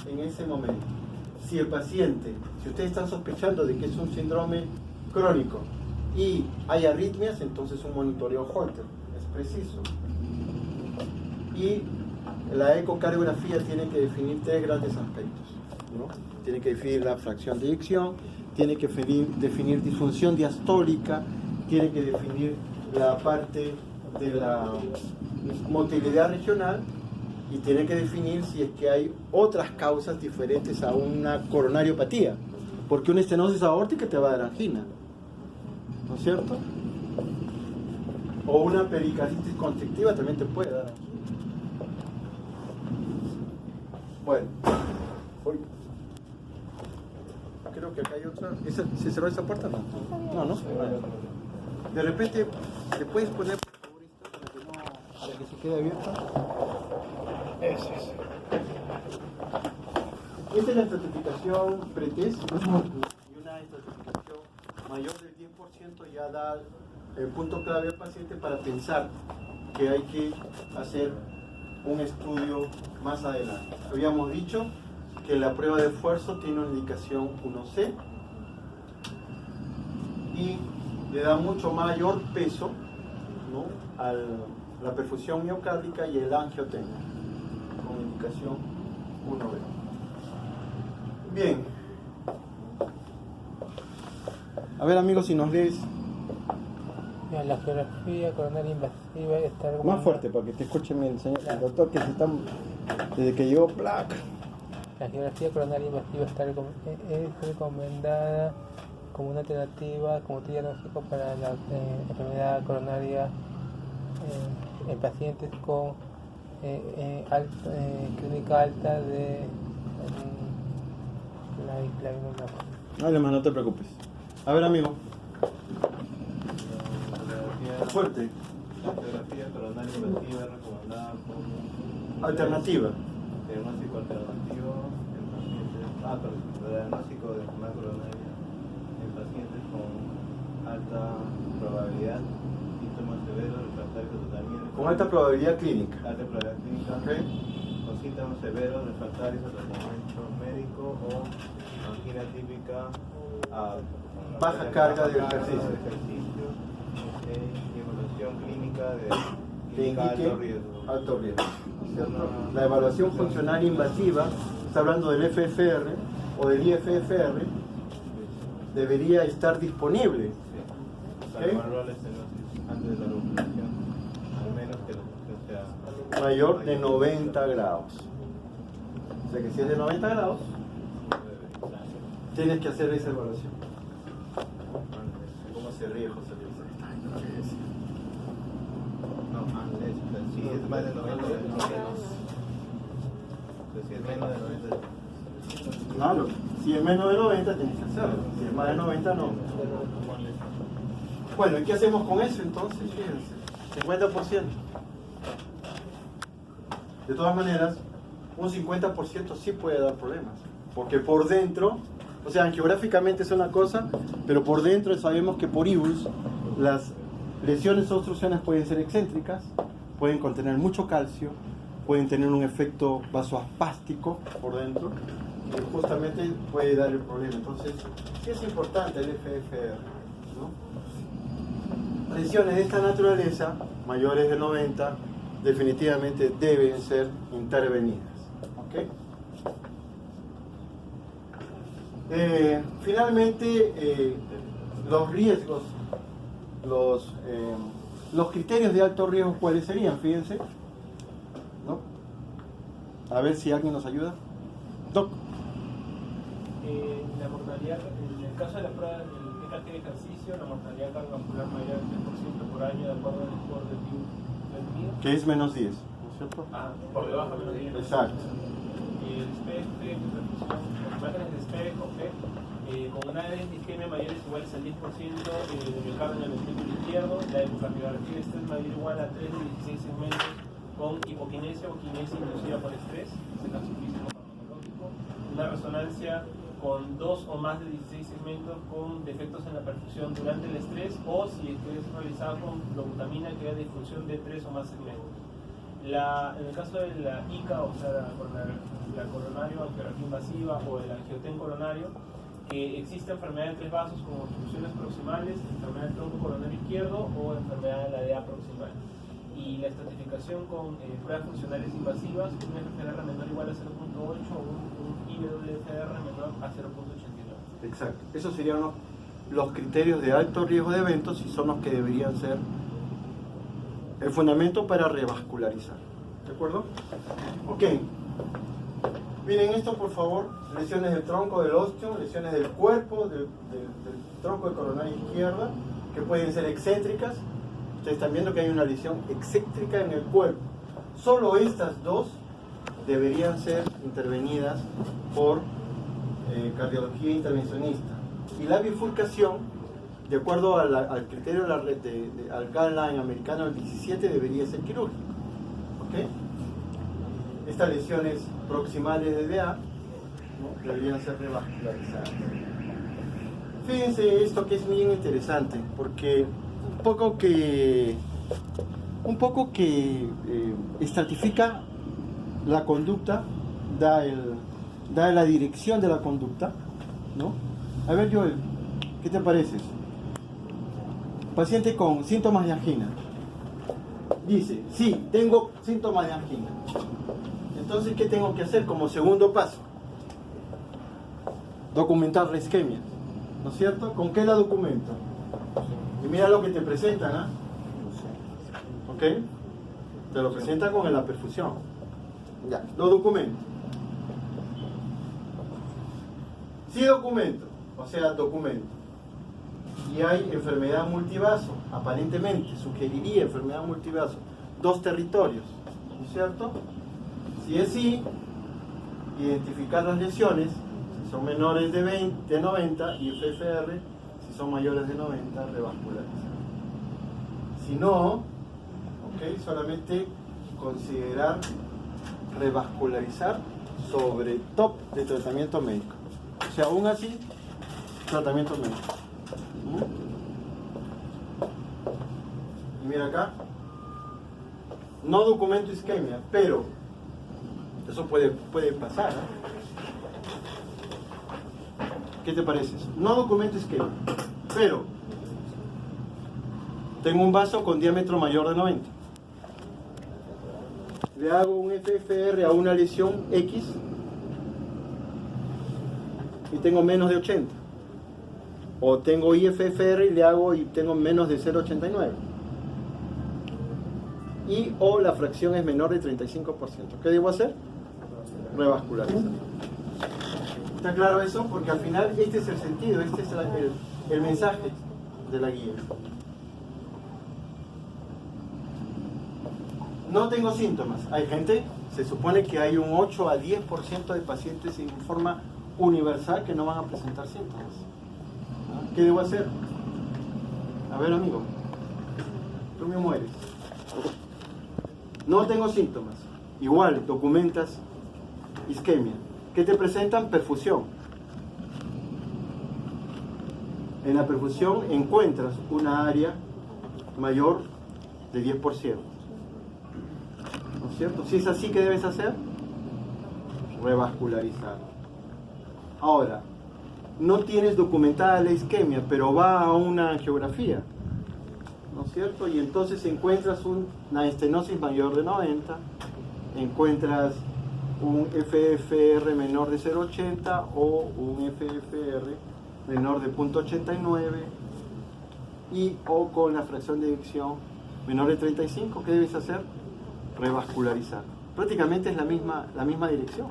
en ese momento. Si el paciente, si ustedes están sospechando de que es un síndrome crónico y hay arritmias, entonces un monitoreo Holter es preciso. Y la ecocardiografía tiene que definir 3 grandes aspectos, ¿no? Tiene que definir la fracción de eyección, tiene que definir disfunción diastólica, tiene que definir la parte de la motilidad regional y tiene que definir si es que hay otras causas diferentes a una coronariopatía, porque una estenosis aórtica te va a dar angina, ¿no es cierto? O una pericarditis constrictiva también te puede dar angina. Bueno, creo que acá hay otra. ¿Se cerró esa puerta? No, no. De repente, ¿le puedes poner por favor esto para que se quede abierta? Eso es. Esta es la estratificación pretest y una estratificación mayor del 10% ya da el punto clave al paciente para pensar que hay que hacer un estudio más adelante. Habíamos dicho que la prueba de esfuerzo tiene una indicación 1C y le da mucho mayor peso, ¿no?, a la perfusión miocárdica y el angiotengo con indicación 1B. Bien. A ver, amigos, si nos lees. La geografía coronaria invasiva está recomendada. Más fuerte para que te escuche bien, el doctor, que se está desde que llegó Black. La geografía coronaria invasiva es recomendada como una alternativa como diagnóstico para la enfermedad coronaria en pacientes con clínica alta de la Además, no te preocupes. A ver, amigo. Fuerte. La geografía coronaria invasiva es recomendada como Alternativa. diagnóstico alternativo en pacientes. Diagnóstico de enfermedad coronaria en pacientes con alta probabilidad, síntomas severos, refractarios a tratamiento. Con alta probabilidad clínica. Alta probabilidad clínica. Okay. Con síntomas severos, refractarios a tratamiento médico o angina típica a baja carga de ejercicio. Y evaluación clínica de Que indique alto riesgo. alto riesgo, ¿cierto? La evaluación funcional invasiva, está hablando del FFR o del IFFR, debería estar disponible. Para evaluar la estenosis antes de la loculación, al menos que la función sea Mayor de 90 grados. O sea que si es de 90 grados, tienes que hacer esa evaluación. ¿Cómo se ríe José Luis? No, antes, si es más de 90, no. Si es menos de 90. Claro, si es menos de 90 tienes que hacerlo, si es más de 90 no. Bueno, ¿y qué hacemos con eso entonces? Fíjense, 50%. De todas maneras, un 50% sí puede dar problemas, porque por dentro, o sea, geográficamente es una cosa, pero por dentro sabemos que por IBUS las lesiones obstrucciones pueden ser excéntricas, pueden contener mucho calcio, pueden tener un efecto vasoaspástico por dentro, que justamente puede dar el problema. Entonces, sí es importante el FFR, ¿no? Lesiones de esta naturaleza, mayores de 90, definitivamente deben ser intervenidas. ¿Okay? Finalmente, los riesgos, los criterios de alto riesgo, ¿cuáles serían? Fíjense, ¿no? A ver si alguien nos ayuda. Doc. La mortalidad, en el caso de la prueba del EKG de ejercicio, la mortalidad cardiovascular mayor al 3% por año de acuerdo al score del PIB, que es menos 10, ¿no es cierto? por debajo de menos 10. Exacto. El SPECT, imágenes de SPECT o PET, con una área de isquemia mayor o igual al 10% de miocardio en el hemisferio izquierdo, la ecocardiografía de estrés mayor o igual a 3 de 16 segmentos con hipoquinesia o quinesia inducida por estrés, en este caso físico farmacológico, una resonancia con 2 o más de 16 segmentos con defectos en la perfusión durante el estrés, o si es realizado con globutamina que da disfunción de 3 o más segmentos. En el caso de la ICA, o sea, con la la coronario angiografía invasiva o el angioten coronario, que existe enfermedad de tres vasos como obstrucciones proximales, enfermedad del tronco coronario izquierdo o enfermedad de la DEA proximal. Y la estratificación con pruebas funcionales invasivas, un FFR menor o igual a 0.8 o un IWFR menor a 0.89. Exacto. Esos serían los criterios de alto riesgo de eventos y son los que deberían ser el fundamento para revascularizar. ¿De acuerdo? Ok. Miren esto, por favor. Lesiones del tronco del ósteo, lesiones del cuerpo, del tronco de coronaria izquierda, que pueden ser excéntricas. Ustedes están viendo que hay una lesión excéntrica en el cuerpo. Solo estas dos deberían ser intervenidas por cardiología intervencionista. Y la bifurcación, de acuerdo al criterio de la red al guideline americano del 17, debería ser quirúrgico. ¿Okay? Estas lesiones proximales de DA, ¿no?, deberían ser revascularizadas. Fíjense esto que es bien interesante, porque un poco que estratifica la conducta, da la dirección de la conducta, ¿no? A ver, Joel, ¿qué te parece? Paciente con síntomas de angina. Dice, sí, tengo síntomas de angina. Entonces, ¿qué tengo que hacer como segundo paso? Documentar la isquemia, ¿no es cierto? ¿Con qué la documento? Y mira lo que te presentan, ¿ah? ¿Ok? Te lo presenta con la perfusión. Ya, lo documento. Si documento, o sea, documento, y hay enfermedad multivaso, aparentemente sugeriría enfermedad multivaso, 2 territorios, ¿no es cierto? Si es sí, identificar las lesiones, si son menores de 90, y FFR, si son mayores de 90, revascularizar. Si no, ¿ok?, solamente considerar revascularizar sobre top de tratamiento médico. O sea, aún así, tratamiento médico. Y mira acá, no documento isquemia, pero eso puede pasar, ¿eh? ¿Qué te parece? No documento isquemia, pero tengo un vaso con diámetro mayor de 90. Le hago un FFR a una lesión X y tengo menos de 80. O tengo IFFR y le hago y tengo menos de 0.89. Y o la fracción es menor de 35%. ¿Qué debo hacer? Revascularizar. ¿Está claro eso? Porque al final este es el sentido, este es el mensaje de la guía. No tengo síntomas. Hay gente, se supone que hay un 8 a 10% de pacientes en forma universal que no van a presentar síntomas. ¿Qué debo hacer? A ver, amigo, tú me mueres. No tengo síntomas. Igual, documentas isquemia. ¿Qué te presentan? Perfusión. En la perfusión encuentras una área mayor de 10%. ¿No es cierto? Si es así, ¿qué debes hacer? Revascularizar. Ahora, no tienes documentada la isquemia, pero va a una angiografía, ¿no es cierto? Y entonces encuentras una estenosis mayor de 90, encuentras un FFR menor de 0.80 o un FFR menor de 0.89 y o con la fracción de eyección menor de 35, ¿qué debes hacer? Revascularizar. Prácticamente es la misma dirección.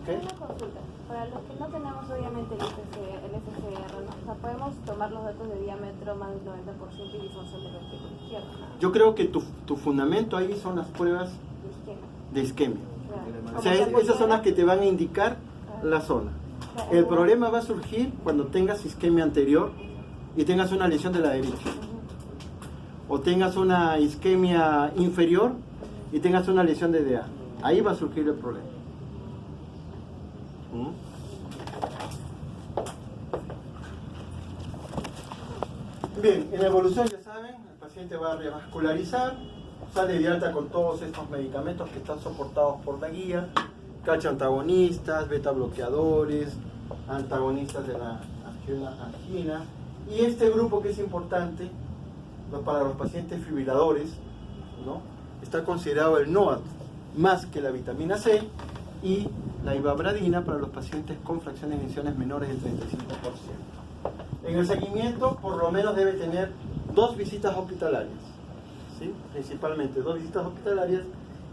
¿Okay? Una consulta. Para los que no tenemos obviamente el FCR, ¿no? O sea, podemos tomar los datos de diámetro más del 90% y disfunción del ventrículo izquierdo, ¿no? Yo creo que tu fundamento ahí son las pruebas de isquemia. Claro. O sea, esas son las que te van a indicar la zona. El problema va a surgir cuando tengas isquemia anterior y tengas una lesión de la derecha. O tengas una isquemia inferior y tengas una lesión de DA. Ahí va a surgir el problema. Bien, en la evolución ya saben, el paciente va a revascularizar, sale de alta con todos estos medicamentos que están soportados por la guía. CACH antagonistas, beta bloqueadores, antagonistas de la angina. Y este grupo que es importante para los pacientes fibriladores, ¿no? Está considerado el NOAC más que la vitamina C y la ivabradina para los pacientes con fracciones de emisiones menores del 35%. En el seguimiento, por lo menos debe tener 2 visitas hospitalarias, ¿sí? Principalmente 2 visitas hospitalarias,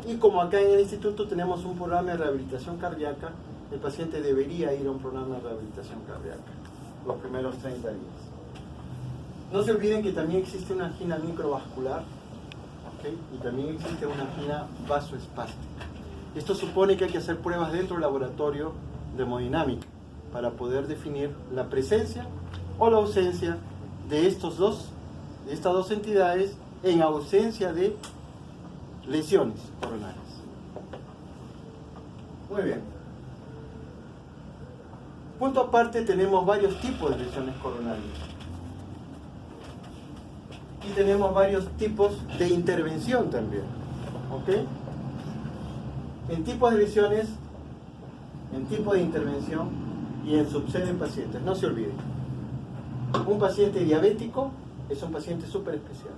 y como acá en el instituto tenemos un programa de rehabilitación cardíaca, el paciente debería ir a un programa de rehabilitación cardíaca los primeros 30 días. No se olviden que también existe una angina microvascular, ¿okay? Y también existe una angina vasoespástica. Esto supone que hay que hacer pruebas dentro del laboratorio de hemodinámica para poder definir la presencia o la ausencia de estas dos entidades en ausencia de lesiones coronarias. Muy bien. Punto aparte, tenemos varios tipos de lesiones coronarias. Y tenemos varios tipos de intervención también. ¿Ok? En tipos de lesiones, en tipo de intervención y en subset de pacientes. No se olviden. Un paciente diabético es un paciente súper especial.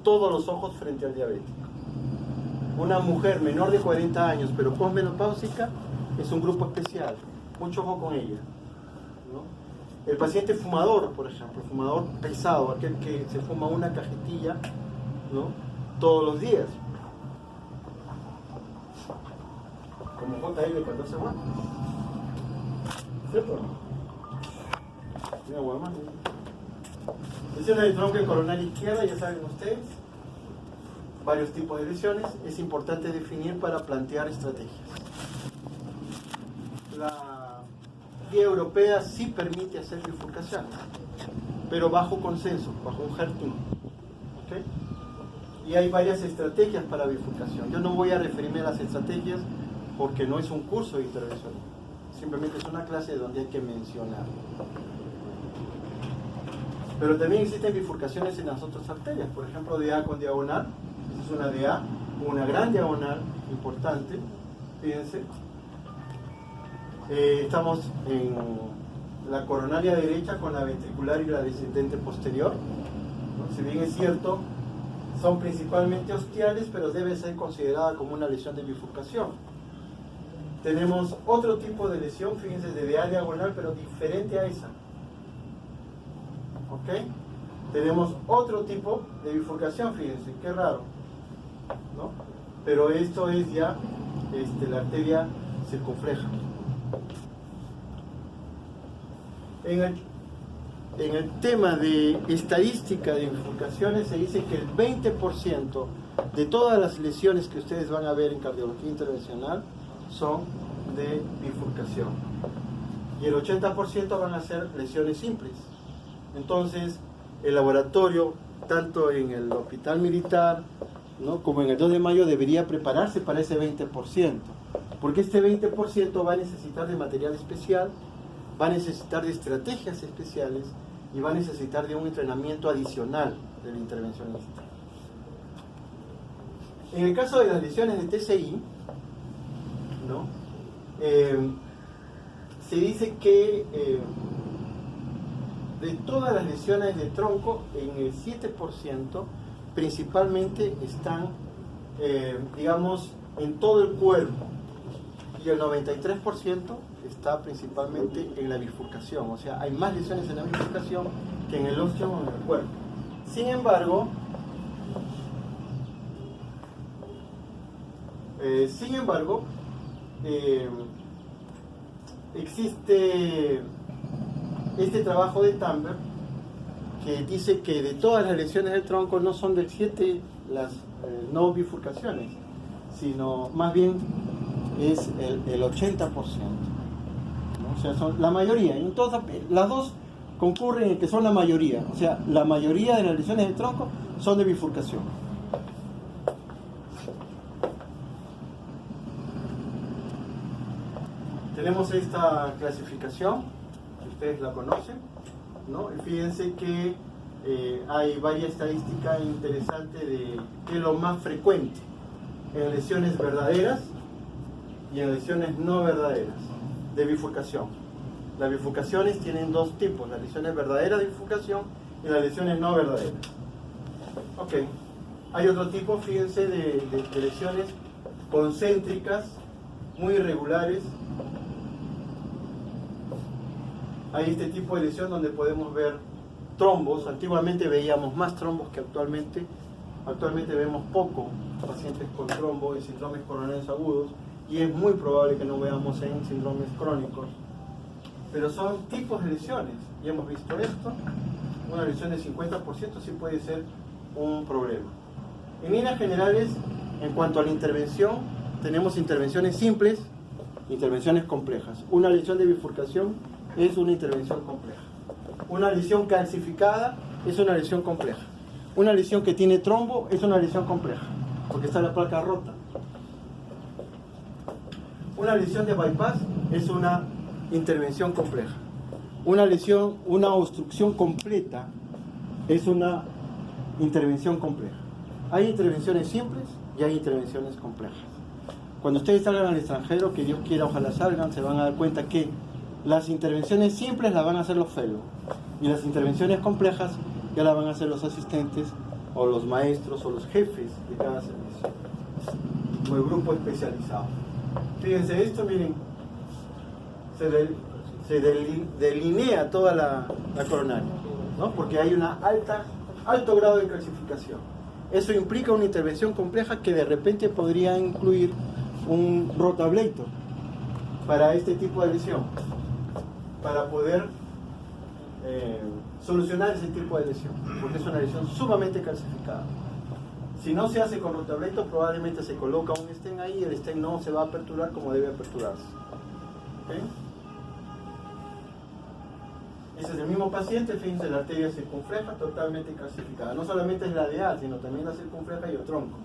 Todos los ojos frente al diabético. Una mujer menor de 40 años pero posmenopáusica es un grupo especial. Mucho ojo con ella, ¿no? El paciente fumador, por ejemplo, fumador pesado, aquel que se fuma una cajetilla, ¿no? Todos los días. Como JL cuando hace agua. ¿Cierto? Mira, agua más. Lesiones del tronco coronario izquierda, ya saben ustedes. Varios tipos de lesiones. Es importante definir para plantear estrategias. La guía europea sí permite hacer bifurcaciones, pero bajo consenso, bajo un HER2. ¿Okay? Y hay varias estrategias para bifurcación. Yo no voy a referirme a las estrategias porque no es un curso de intervención, simplemente es una clase donde hay que mencionar. Pero también existen bifurcaciones en las otras arterias, por ejemplo, DA con diagonal. Esta es una DA, una gran diagonal importante, fíjense. Estamos en la coronaria derecha con la ventricular y la descendente posterior, ¿no? Si bien es cierto, son principalmente ostiales, pero debe ser considerada como una lesión de bifurcación. Tenemos otro tipo de lesión, fíjense, de DA diagonal, pero diferente a esa. ¿Ok? Tenemos otro tipo de bifurcación, fíjense, qué raro, ¿no? Pero esto es ya la arteria circunfleja. En el tema de estadística de bifurcaciones se dice que el 20% de todas las lesiones que ustedes van a ver en cardiología intervencional son de bifurcación y el 80% van a ser lesiones simples. Entonces el laboratorio, tanto en el hospital militar, ¿no?, como en el 2 de mayo, debería prepararse para ese 20%, porque este 20% va a necesitar de material especial, va a necesitar de estrategias especiales y va a necesitar de un entrenamiento adicional del intervencionista. En el caso de las lesiones de TCI, ¿no?, se dice que de todas las lesiones de tronco, en el 7% principalmente están, digamos, en todo el cuerpo, y el 93% está principalmente en la bifurcación. O sea, hay más lesiones en la bifurcación que en el óseo o en el cuerpo. Sin embargo, existe este trabajo de Tamber que dice que de todas las lesiones del tronco no son del 7 las no bifurcaciones, sino más bien es el 80%, ¿no? O sea, son la mayoría. Entonces, las dos concurren en que son la mayoría. O sea, la mayoría de las lesiones del tronco son de bifurcación. Tenemos esta clasificación, ustedes la conocen, ¿no? Y fíjense que hay varias estadísticas interesantes de qué es lo más frecuente en lesiones verdaderas, y en lesiones no verdaderas de bifurcación. Las bifurcaciones tienen dos tipos, las lesiones verdaderas de bifurcación y las lesiones no verdaderas. Ok, hay otro tipo, fíjense, de lesiones concéntricas, muy irregulares. Hay este tipo de lesión donde podemos ver trombos. Antiguamente veíamos más trombos que actualmente. Actualmente vemos poco pacientes con trombo en síndromes coronarios agudos y es muy probable que no veamos en síndromes crónicos. Pero son tipos de lesiones. Ya hemos visto esto. Una lesión del 50% sí puede ser un problema. En líneas generales, en cuanto a la intervención, tenemos intervenciones simples, intervenciones complejas. Una lesión de bifurcación es una intervención compleja. Una lesión calcificada es una lesión compleja. Una lesión que tiene trombo es una lesión compleja, porque está la placa rota. Una lesión de bypass es una intervención compleja. Una lesión, una obstrucción completa es una intervención compleja. Hay intervenciones simples y hay intervenciones complejas. Cuando ustedes salgan al extranjero, que Dios quiera, ojalá salgan, se van a dar cuenta que las intervenciones simples las van a hacer los fellows y las intervenciones complejas ya las van a hacer los asistentes o los maestros o los jefes de cada servicio o el grupo especializado. Fíjense esto, miren, se delinea toda la coronaria, ¿no? Porque hay un alto grado de calcificación. Eso implica una intervención compleja que de repente podría incluir un rotablator para este tipo de lesión, para poder solucionar ese tipo de lesión, porque es una lesión sumamente calcificada. Si no se hace con rotablator, probablemente se coloca un stent ahí y el stent no se va a aperturar como debe aperturarse. ¿Okay? Ese es el mismo paciente, fíjense, la arteria circunfleja totalmente calcificada. No solamente es la DA, sino también la circunfleja y el tronco.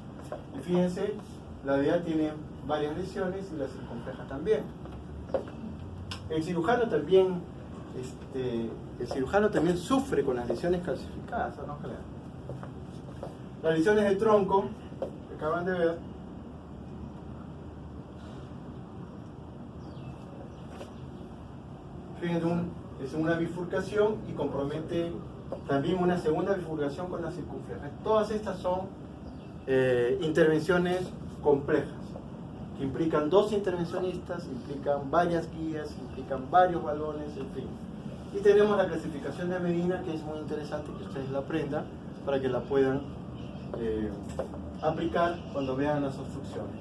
Y fíjense, la DA tiene varias lesiones y la circunfleja también. El cirujano también sufre con las lesiones calcificadas, ¿no crean? Las lesiones del tronco, que acaban de ver, fíjense, es una bifurcación y compromete también una segunda bifurcación con la circunfleja. Todas estas son intervenciones complejas, que implican dos intervencionistas, implican varias guías, implican varios balones, en fin. Y tenemos la clasificación de Medina, que es muy interesante que ustedes la aprendan para que la puedan aplicar cuando vean las obstrucciones.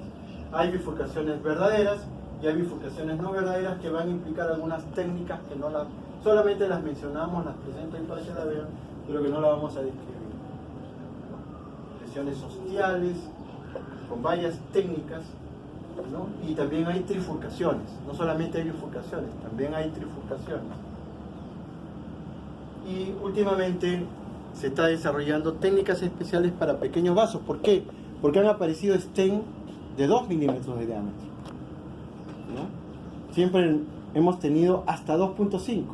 Hay bifurcaciones verdaderas y hay bifurcaciones no verdaderas que van a implicar algunas técnicas que no las, solamente las mencionamos, las presento ahí para que la vean, pero que no la vamos a describir. Lesiones ostiales, con varias técnicas, ¿no? Y también hay trifurcaciones, no solamente hay bifurcaciones, también hay trifurcaciones. Y últimamente se está desarrollando técnicas especiales para pequeños vasos. ¿Por qué? Porque han aparecido stent de 2 milímetros de diámetro, ¿no? Siempre hemos tenido hasta 2.5,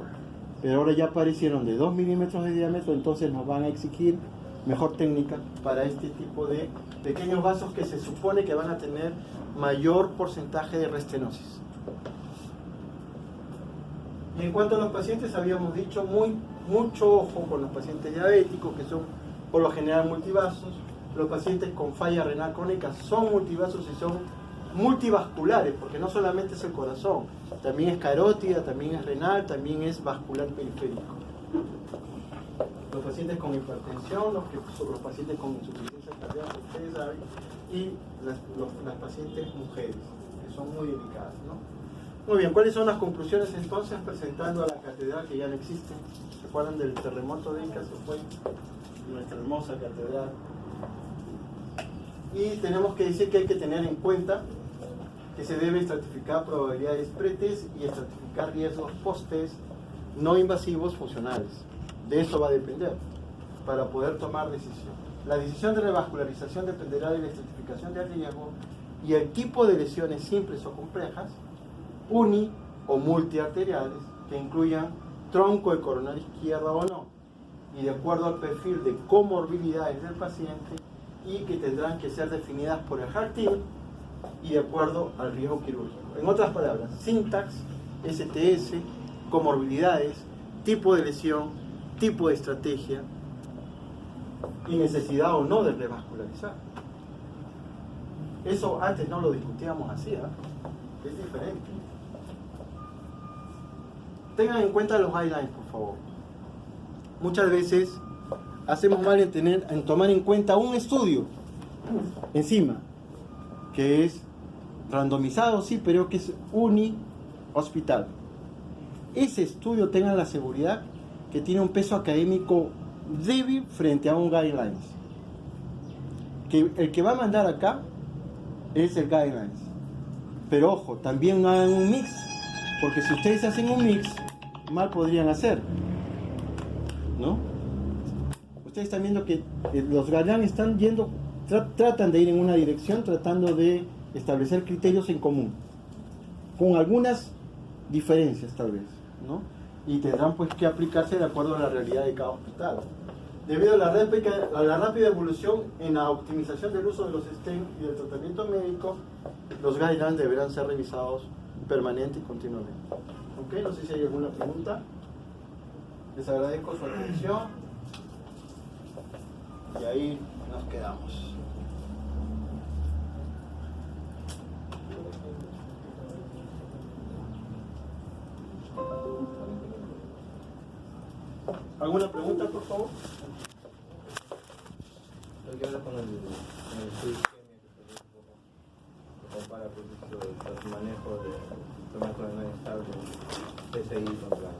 pero ahora ya aparecieron de 2 milímetros de diámetro, entonces nos van a exigir mejor técnica para este tipo de pequeños vasos que se supone que van a tener mayor porcentaje de restenosis. Y en cuanto a los pacientes, habíamos dicho mucho ojo con los pacientes diabéticos, que son por lo general multivasos. Los pacientes con falla renal crónica son multivasos y son multivasculares, porque no solamente es el corazón, también es carótida, también es renal, también es vascular periférico. Los pacientes con hipertensión, los pacientes con insuficiencia cardíaca, ustedes saben, y las pacientes mujeres, que son muy delicadas, ¿no? Muy bien, ¿cuáles son las conclusiones entonces presentando a la catedral que ya no existe? ¿Se acuerdan del terremoto de Ica? Se fue nuestra hermosa catedral. Y tenemos que decir que hay que tener en cuenta que se debe estratificar probabilidades pre-test y estratificar riesgos post-test no invasivos funcionales. De eso va a depender para poder tomar decisión. La decisión de revascularización dependerá de la estratificación de riesgo y el tipo de lesiones simples o complejas, uni o multiarteriales, que incluyan tronco de coronaria izquierda o no, y de acuerdo al perfil de comorbilidades del paciente, y que tendrán que ser definidas por el heart team y de acuerdo al riesgo quirúrgico. En otras palabras, SINTAX, STS, comorbilidades, tipo de lesión, tipo de estrategia y necesidad o no de revascularizar. Eso antes no lo discutíamos así, es diferente. Tengan en cuenta los guidelines, por favor. Muchas veces hacemos mal en tomar en cuenta un estudio encima, que es randomizado, sí, pero que es uni-hospital. Ese estudio, tengan la seguridad que tiene un peso académico débil frente a un guidelines. Que el que va a mandar acá es el guidelines. Pero ojo, también no hagan un mix, porque si ustedes hacen un mix, mal podrían hacer, ¿no? Ustedes están viendo que los guidelines están yendo, tratan de ir en una dirección, tratando de establecer criterios en común, con algunas diferencias tal vez, ¿no? Y tendrán pues que aplicarse de acuerdo a la realidad de cada hospital. Debido a la rápida evolución en la optimización del uso de los STEM y del tratamiento médico, los guidelines deberán ser revisados permanente y continuamente. ¿Ok? No sé si hay alguna pregunta. Les agradezco su atención y ahí nos quedamos. ¿Alguna pregunta, por favor? Lo que habla con el estudio que compara pues, el manejo de sistema coronario estable, PCI contra